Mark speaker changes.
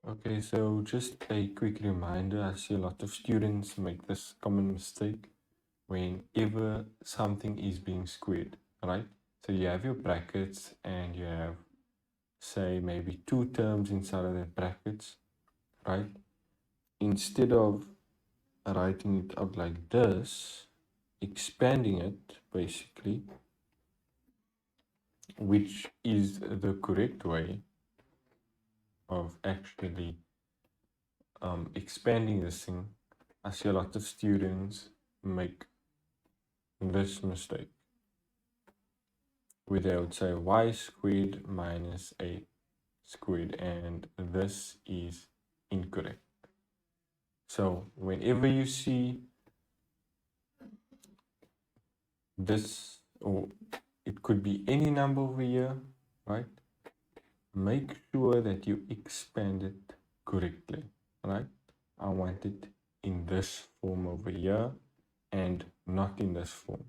Speaker 1: Okay, so just a quick reminder, I see a lot of students make this common mistake whenever something is being squared, right? So you have your brackets and you have, say, maybe two terms inside of the brackets, right? Instead of writing it out like this, expanding it basically, which is the correct way of actually expanding this thing. I see a lot of students make this mistake where they would say y squared minus a squared, and this is incorrect. So whenever you see this, or it could be any number over here, right? Make sure that you expand it correctly, right? I want it in this form over here and not in this form.